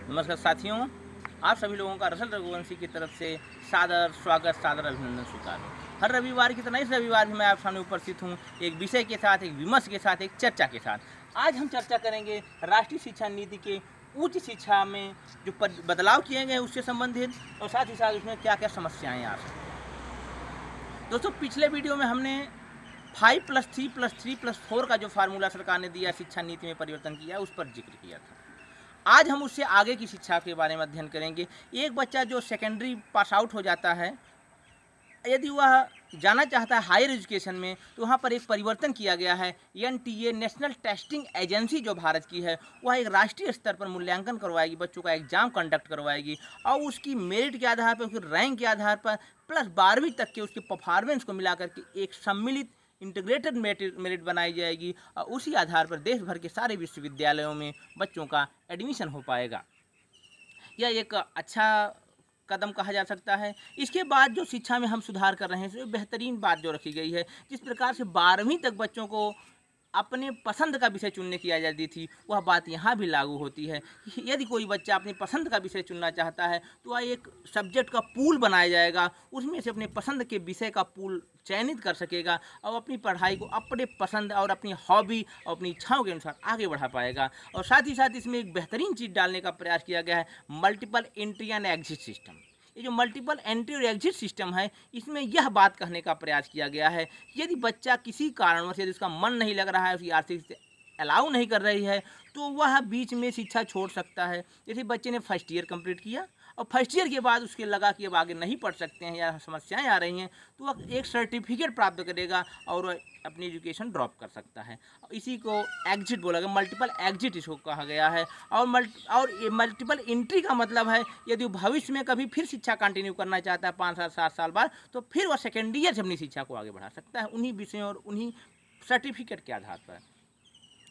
नमस्कार साथियों, आप सभी लोगों का रसल रघुवंशी की तरफ से सादर स्वागत, सादर अभिनंदन स्वीकार हो। हर रविवार की तरह इस रविवार भी मैं आप सामने उपस्थित हूँ एक विषय के साथ, एक विमर्श के साथ, एक चर्चा के साथ। आज हम चर्चा करेंगे राष्ट्रीय शिक्षा नीति के उच्च शिक्षा में जो बदलाव किए गए उससे संबंधित, और साथ ही साथ उसमें क्या क्या समस्याएँ आ सकती हैं। दोस्तों, पिछले वीडियो में हमने 5+3+3+4 का जो फार्मूला सरकार ने दिया, शिक्षा नीति में परिवर्तन किया, उस पर जिक्र किया था। आज हम उससे आगे की शिक्षा के बारे में अध्ययन करेंगे। एक बच्चा जो सेकेंडरी पास आउट हो जाता है, यदि वह जाना चाहता है हायर एजुकेशन में, तो वहाँ पर एक परिवर्तन किया गया है। NTA नेशनल टेस्टिंग एजेंसी जो भारत की है, वह एक राष्ट्रीय स्तर पर मूल्यांकन करवाएगी, बच्चों का एग्जाम कंडक्ट करवाएगी और उसकी मेरिट के आधार पर, उसकी रैंक के आधार पर प्लस 12वीं तक के उसके परफॉर्मेंस को मिला करके एक सम्मिलित इंटीग्रेटेड मेरिट बनाई जाएगी और उसी आधार पर देश भर के सारे विश्वविद्यालयों में बच्चों का एडमिशन हो पाएगा। यह एक अच्छा कदम कहा जा सकता है। इसके बाद जो शिक्षा में हम सुधार कर रहे हैं, तो बेहतरीन बात जो रखी गई है, जिस प्रकार से 12वीं तक बच्चों को अपने पसंद का विषय चुनने की आज़ादी थी, वह बात यहाँ भी लागू होती है। यदि कोई बच्चा अपनी पसंद का विषय चुनना चाहता है, तो वह एक सब्जेक्ट का पूल बनाया जाएगा, उसमें से अपने पसंद के विषय का पूल चयनित कर सकेगा और अपनी पढ़ाई को अपने पसंद और अपनी हॉबी और अपनी इच्छाओं के अनुसार आगे बढ़ा पाएगा। और साथ ही साथ इसमें एक बेहतरीन चीज़ डालने का प्रयास किया गया है, multiple entry and exit system. ये जो मल्टीपल एंट्री और एग्जिट सिस्टम है, इसमें यह बात कहने का प्रयास किया गया है, यदि बच्चा किसी कारणवश, यदि उसका मन नहीं लग रहा है, उसकी आर्थिक स्थिति अलाउ नहीं कर रही है, तो वह बीच में शिक्षा छोड़ सकता है। जैसे बच्चे ने फर्स्ट ईयर कंप्लीट किया और फर्स्ट ईयर के बाद उसके लगा कि अब आगे नहीं पढ़ सकते हैं या समस्याएं आ रही हैं, तो वह एक सर्टिफिकेट प्राप्त करेगा और वह अपनी एजुकेशन ड्रॉप कर सकता है। इसी को एग्जिट बोला गया, मल्टीपल एग्जिट इसको कहा गया है। और ये मल्टीपल एंट्री का मतलब है, यदि वो भविष्य में कभी फिर शिक्षा कंटिन्यू करना चाहता है 5 साल 7 साल बाद, तो फिर वह सेकेंड ईयर से अपनी शिक्षा को आगे बढ़ा सकता है उन्हीं विषयों और उन्हीं सर्टिफिकेट के आधार पर।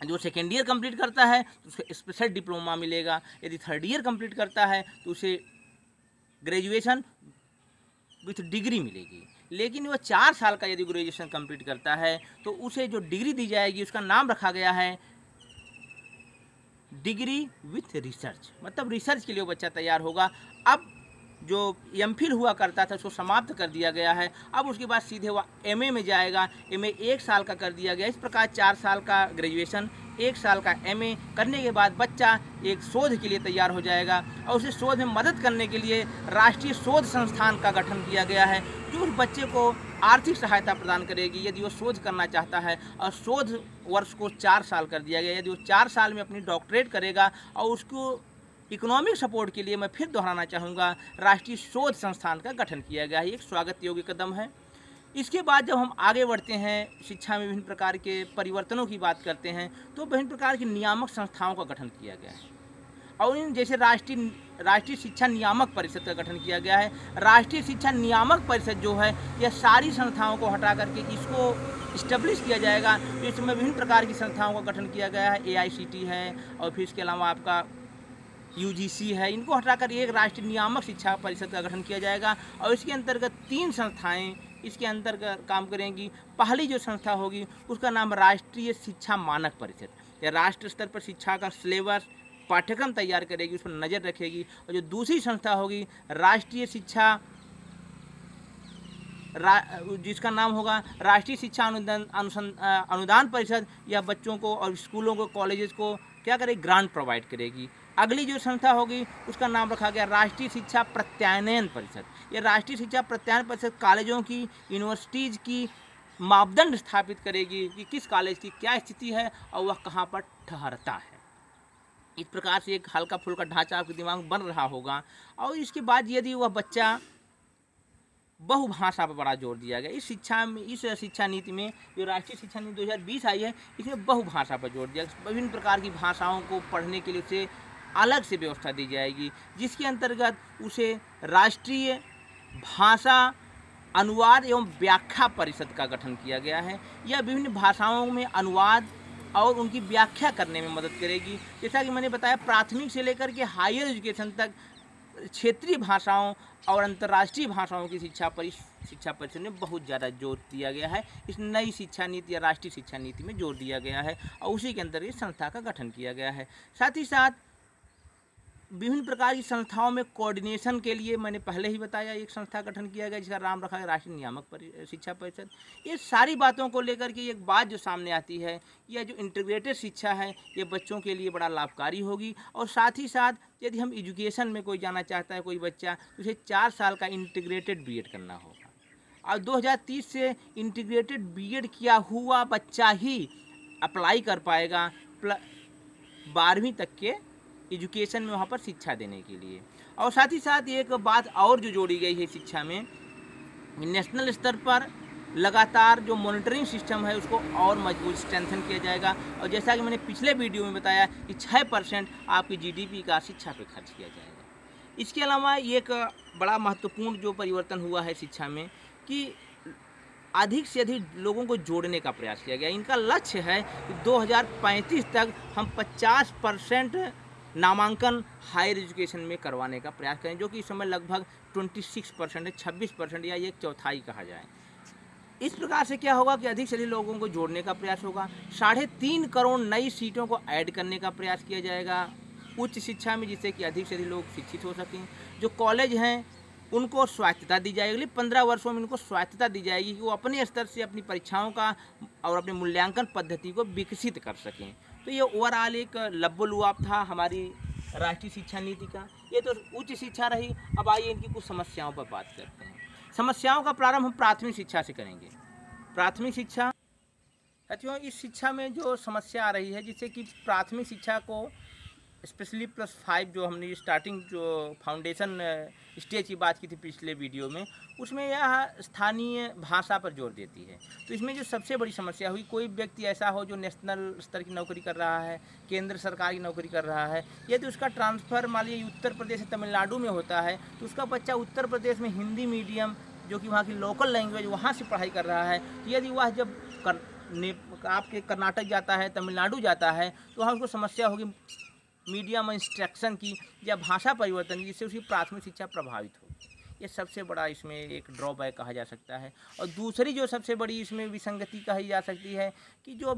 जो सेकेंड ईयर कंप्लीट करता है तो उसे स्पेशल डिप्लोमा मिलेगा, यदि थर्ड ईयर कंप्लीट करता है तो उसे ग्रेजुएशन विथ डिग्री मिलेगी। लेकिन वह 4 साल का यदि ग्रेजुएशन कंप्लीट करता है तो उसे जो डिग्री दी जाएगी, उसका नाम रखा गया है डिग्री विथ रिसर्च। मतलब रिसर्च के लिए वो बच्चा तैयार होगा। अब जो MPhil हुआ करता था उसको समाप्त कर दिया गया है, अब उसके बाद सीधे वह MA में जाएगा। MA 1 साल का कर दिया गया। इस प्रकार 4 साल का ग्रेजुएशन, 1 साल का MA करने के बाद बच्चा एक शोध के लिए तैयार हो जाएगा और उसे शोध में मदद करने के लिए राष्ट्रीय शोध संस्थान का गठन किया गया है, जो उस बच्चे को आर्थिक सहायता प्रदान करेगी यदि वो शोध करना चाहता है। और शोध वर्ष को 4 साल कर दिया गया। यदि वो 4 साल में अपनी डॉक्टरेट करेगा और उसको इकोनॉमिक सपोर्ट के लिए, मैं फिर दोहराना चाहूँगा, राष्ट्रीय शोध संस्थान का गठन किया गया है। एक स्वागत योग्य कदम है। इसके बाद जब हम आगे बढ़ते हैं, शिक्षा में विभिन्न प्रकार के परिवर्तनों की बात करते हैं, तो विभिन्न प्रकार की नियामक संस्थाओं का गठन किया गया है और इन जैसे राष्ट्रीय शिक्षा नियामक परिषद का गठन किया गया है। राष्ट्रीय शिक्षा नियामक परिषद जो है, यह सारी संस्थाओं को हटा करके इसको इस्टेब्लिश किया जाएगा। इसमें विभिन्न प्रकार की संस्थाओं का गठन किया गया है। AICT है और फिर इसके अलावा आपका UGC है। इनको हटाकर एक राष्ट्रीय नियामक शिक्षा परिषद का गठन किया जाएगा और इसके अंतर्गत 3 संस्थाएं इसके अंतर्गत काम करेंगी। पहली जो संस्था होगी उसका नाम राष्ट्रीय शिक्षा मानक परिषद। यह राष्ट्र स्तर पर शिक्षा का सिलेबस, पाठ्यक्रम तैयार करेगी, उस पर नज़र रखेगी। और जो दूसरी संस्था होगी राष्ट्रीय शिक्षा, जिसका नाम होगा राष्ट्रीय शिक्षा अनुदान परिषद, यह बच्चों को और स्कूलों को, कॉलेजेस को क्या करेगी, ग्रांट प्रोवाइड करेगी। अगली जो संस्था होगी उसका नाम रखा गया राष्ट्रीय शिक्षा प्रत्यायन परिषद। यह राष्ट्रीय शिक्षा प्रत्यायन परिषद कॉलेजों की, यूनिवर्सिटीज़ की मापदंड स्थापित करेगी कि किस कॉलेज की क्या स्थिति है और वह कहाँ पर ठहरता है। इस प्रकार से एक हल्का फुल्का ढांचा आपके दिमाग में बन रहा होगा। और इसके बाद यदि वह बच्चा, बहुभाषा पर बड़ा जोर दिया गया इस शिक्षा नीति में। जो राष्ट्रीय शिक्षा नीति 2020 आई है, इसमें बहुभाषा पर जोर दिया। विभिन्न प्रकार की भाषाओं को पढ़ने के लिए उसे अलग से व्यवस्था दी जाएगी, जिसके अंतर्गत उसे राष्ट्रीय भाषा अनुवाद एवं व्याख्या परिषद का गठन किया गया है। यह विभिन्न भाषाओं में अनुवाद और उनकी व्याख्या करने में मदद करेगी। जैसा कि मैंने बताया, प्राथमिक से लेकर के हायर एजुकेशन तक क्षेत्रीय भाषाओं और अंतर्राष्ट्रीय भाषाओं की शिक्षा परिषद में बहुत ज़्यादा जोर दिया गया है। इस नई शिक्षा नीति या राष्ट्रीय शिक्षा नीति में जोर दिया गया है और उसी के अंतर्गत संस्था का गठन किया गया है। साथ ही साथ विभिन्न प्रकार की संस्थाओं में कोऑर्डिनेशन के लिए मैंने पहले ही बताया एक संस्था गठन किया गया जिसका नाम रखा है राष्ट्रीय नियामक शिक्षा परिषद। ये सारी बातों को लेकर के एक बात जो सामने आती है, यह जो इंटीग्रेटेड शिक्षा है ये बच्चों के लिए बड़ा लाभकारी होगी। और साथ ही साथ यदि हम एजुकेशन में कोई जाना चाहता है कोई बच्चा, तो उसे 4 साल का इंटीग्रेटेड बीएड करना होगा। और 2030 से इंटीग्रेटेड बीएड किया हुआ बच्चा ही अप्लाई कर पाएगा 12वीं तक के एजुकेशन में, वहाँ पर शिक्षा देने के लिए। और साथ ही साथ एक बात और जो जोड़ी गई है शिक्षा में, नेशनल स्तर पर लगातार जो मॉनिटरिंग सिस्टम है उसको और मजबूत स्ट्रेंथन किया जाएगा। और जैसा कि मैंने पिछले वीडियो में बताया कि 6% आपकी जीडीपी का शिक्षा पे खर्च किया जाएगा। इसके अलावा एक बड़ा महत्वपूर्ण जो परिवर्तन हुआ है शिक्षा में कि अधिक से अधिक लोगों को जोड़ने का प्रयास किया गया। इनका लक्ष्य है कि 2035 तक हम 50% नामांकन हायर एजुकेशन में करवाने का प्रयास करें, जो कि इस समय लगभग 26% है, 26% या एक चौथाई कहा जाए। इस प्रकार से क्या होगा कि अधिक से अधिक लोगों को जोड़ने का प्रयास होगा। 3.5 करोड़ नई सीटों को ऐड करने का प्रयास किया जाएगा उच्च शिक्षा में, जिससे कि अधिक से अधिक लोग शिक्षित हो सकें। जो कॉलेज हैं उनको स्वायत्तता दी जाएगी, 15 वर्षों में उनको स्वायत्तता दी जाएगी कि वो अपने स्तर से अपनी परीक्षाओं का और अपने मूल्यांकन पद्धति को विकसित कर सकें। तो ये ओवरऑल एक लब्बो-लुआब था हमारी राष्ट्रीय शिक्षा नीति का। ये तो उच्च शिक्षा रही। अब आइए इनकी कुछ समस्याओं पर बात करते हैं। समस्याओं का प्रारंभ हम प्राथमिक शिक्षा से करेंगे। प्राथमिक शिक्षा, साथियों, इस शिक्षा में जो समस्या आ रही है, जिससे कि प्राथमिक शिक्षा को स्पेशली +5 जो हमने स्टार्टिंग जो फाउंडेशन स्टेज की बात की थी पिछले वीडियो में, उसमें यह स्थानीय भाषा पर जोर देती है। तो इसमें जो सबसे बड़ी समस्या हुई, कोई व्यक्ति ऐसा हो जो नेशनल स्तर की नौकरी कर रहा है, केंद्र सरकार की नौकरी कर रहा है, यदि उसका ट्रांसफ़र मान लीजिए उत्तर प्रदेश से तमिलनाडु में होता है, तो उसका बच्चा उत्तर प्रदेश में हिंदी मीडियम जो कि वहाँ की लोकल लैंग्वेज वहाँ से पढ़ाई कर रहा है, तो यदि वह जब आपके कर्नाटक जाता है, तमिलनाडु जाता है, तो वहाँ उसको समस्या होगी मीडियम इंस्ट्रक्शन की या भाषा परिवर्तन की, जिससे उसकी प्राथमिक शिक्षा प्रभावित हो। ये सबसे बड़ा इसमें एक ड्रॉबैक कहा जा सकता है। और दूसरी जो सबसे बड़ी इसमें विसंगति कही जा सकती है कि जो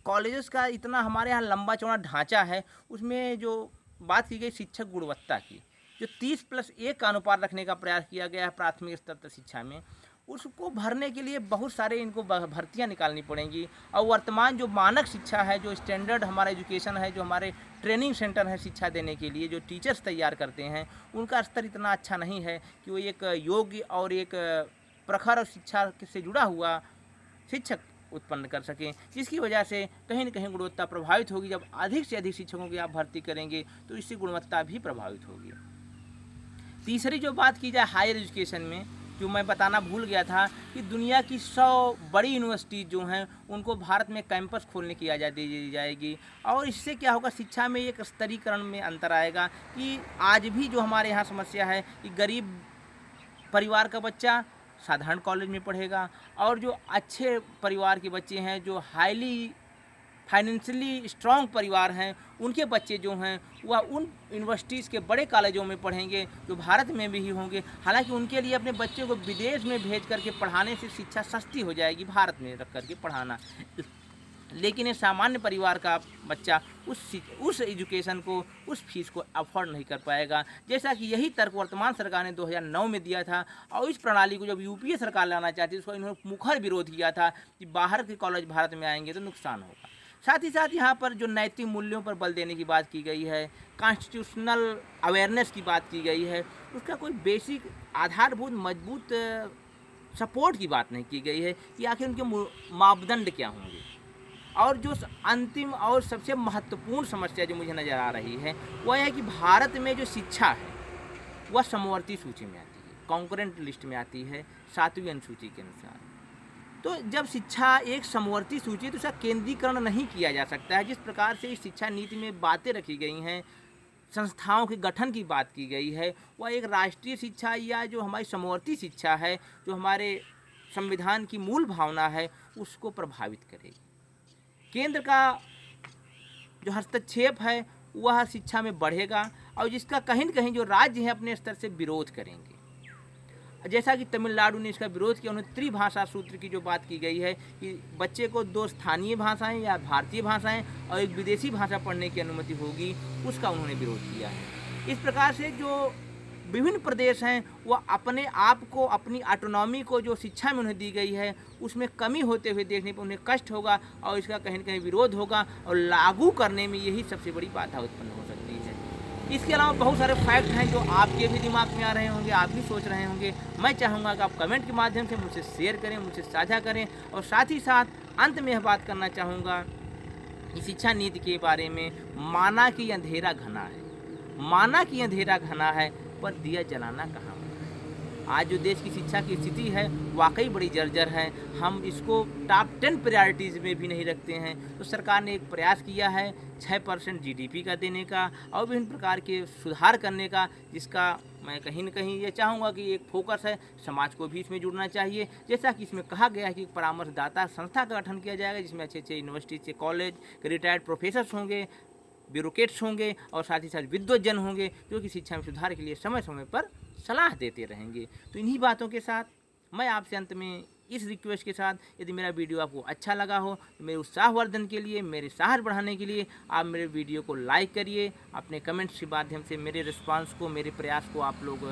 कॉलेजेस का इतना हमारे यहाँ लंबा चौड़ा ढांचा है, उसमें जो बात की गई शिक्षक गुणवत्ता की, जो 30+1 का अनुपात रखने का प्रयास किया गया है प्राथमिक स्तर तक शिक्षा में, उसको भरने के लिए बहुत सारे इनको भर्तियां निकालनी पड़ेंगी। और वर्तमान जो मानक शिक्षा है, जो स्टैंडर्ड हमारा एजुकेशन है, जो हमारे ट्रेनिंग सेंटर है शिक्षा देने के लिए, जो टीचर्स तैयार करते हैं, उनका स्तर इतना अच्छा नहीं है कि वो एक योग्य और एक प्रखर शिक्षा से जुड़ा हुआ शिक्षक उत्पन्न कर सकें, जिसकी वजह से कहीं न कहीं गुणवत्ता प्रभावित होगी। जब अधिक से अधिक शिक्षकों की आप भर्ती करेंगे तो इससे गुणवत्ता भी प्रभावित होगी। तीसरी जो बात की जाए हायर एजुकेशन में, जो मैं बताना भूल गया था कि दुनिया की 100 बड़ी यूनिवर्सिटी जो हैं उनको भारत में कैंपस खोलने की आज़ादी दी जाएगी। और इससे क्या होगा, शिक्षा में एक स्तरीकरण में अंतर आएगा कि आज भी जो हमारे यहाँ समस्या है कि गरीब परिवार का बच्चा साधारण कॉलेज में पढ़ेगा, और जो अच्छे परिवार के बच्चे हैं, जो हाईली फाइनेंशियली स्ट्रॉन्ग परिवार हैं, उनके बच्चे जो हैं वह उन यूनिवर्सिटीज़ के बड़े कॉलेजों में पढ़ेंगे जो भारत में भी ही होंगे। हालांकि उनके लिए अपने बच्चे को विदेश में भेज करके पढ़ाने से शिक्षा सस्ती हो जाएगी भारत में रख करके पढ़ाना, लेकिन ये सामान्य परिवार का बच्चा उस एजुकेशन को, उस फीस को अफोर्ड नहीं कर पाएगा। जैसा कि यही तर्क वर्तमान सरकार ने 2009 में दिया था, और इस प्रणाली को जब यूपीए सरकार लाना चाहती है उसको इन्होंने मुखर विरोध किया था कि बाहर के कॉलेज भारत में आएंगे तो नुकसान होगा। साथ ही साथ यहाँ पर जो नैतिक मूल्यों पर बल देने की बात की गई है, कॉन्स्टिट्यूशनल अवेयरनेस की बात की गई है, उसका कोई बेसिक आधारभूत मजबूत सपोर्ट की बात नहीं की गई है कि आखिर उनके मापदंड क्या होंगे। और जो अंतिम और सबसे महत्वपूर्ण समस्या जो मुझे नज़र आ रही है वह है कि भारत में जो शिक्षा है वह समवर्ती सूची में आती है, कॉन्करेंट लिस्ट में आती है 7वीं अनुसूची के अनुसार। तो जब शिक्षा एक समवर्ती सूची, तो उसका केंद्रीकरण नहीं किया जा सकता है। जिस प्रकार से इस शिक्षा नीति में बातें रखी गई हैं, संस्थाओं के गठन की बात की गई है, वह एक राष्ट्रीय शिक्षा या जो हमारी समवर्ती शिक्षा है, जो हमारे संविधान की मूल भावना है, उसको प्रभावित करेगी। केंद्र का जो हस्तक्षेप है वह शिक्षा में बढ़ेगा, और जिसका कहीं न कहीं जो राज्य हैं अपने स्तर से विरोध करेंगे। जैसा कि तमिलनाडु ने इसका विरोध किया, उन्होंने त्रिभाषा सूत्र की जो बात की गई है कि बच्चे को 2 स्थानीय भाषाएं या भारतीय भाषाएं और एक विदेशी भाषा पढ़ने की अनुमति होगी, उसका उन्होंने विरोध किया है। इस प्रकार से जो विभिन्न प्रदेश हैं वह अपने आप को, अपनी ऑटोनॉमी को जो शिक्षा में उन्हें दी गई है उसमें कमी होते हुए देखने पर उन्हें कष्ट होगा और इसका कहीं न कहीं विरोध होगा और लागू करने में यही सबसे बड़ी बाधा उत्पन्न हो सकती है। इसके अलावा बहुत सारे फैक्ट हैं जो आपके भी दिमाग में आ रहे होंगे, आप भी सोच रहे होंगे। मैं चाहूँगा कि आप कमेंट के माध्यम से मुझसे शेयर करें, मुझसे साझा करें और साथ ही साथ अंत में यह बात करना चाहूँगा कि शिक्षा नीति के बारे में माना कि अंधेरा घना है, माना कि अंधेरा घना है पर दिया जलाना कहाँ है। आज जो देश की शिक्षा की स्थिति है वाकई बड़ी जर्जर है। हम इसको टॉप 10 प्रायोरिटीज़ में भी नहीं रखते हैं। तो सरकार ने एक प्रयास किया है 6% जीडीपी का देने का और विभिन्न प्रकार के सुधार करने का, जिसका मैं कहीं न कहीं ये चाहूँगा कि एक फोकस है, समाज को भी इसमें जुड़ना चाहिए। जैसा कि इसमें कहा गया है कि परामर्शदाता संस्था का गठन किया जाएगा जिसमें अच्छे अच्छे यूनिवर्सिटी से कॉलेज के रिटायर्ड प्रोफेसर्स होंगे, ब्यूरोक्रेट्स होंगे और साथ ही साथ विद्वज्जन होंगे जो कि शिक्षा में सुधार के लिए समय समय पर सलाह देते रहेंगे। तो इन्हीं बातों के साथ मैं आपसे अंत में इस रिक्वेस्ट के साथ, यदि मेरा वीडियो आपको अच्छा लगा हो तो मेरे उत्साहवर्धन के लिए, मेरे साहस बढ़ाने के लिए आप मेरे वीडियो को लाइक करिए। अपने कमेंट्स के माध्यम से मेरे रिस्पांस को, मेरे प्रयास को आप लोग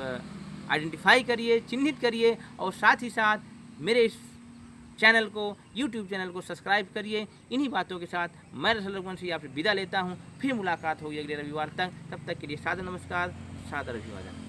आइडेंटिफाई करिए, चिन्हित करिए और साथ ही साथ मेरे इस चैनल को, यूट्यूब चैनल को सब्सक्राइब करिए। इन्हीं बातों के साथ मैं रसल रघुवंशी आपसे विदा लेता हूँ। फिर मुलाकात होगी अगले रविवार तक। तब तक के लिए सादर नमस्कार, सादर अभिवादन।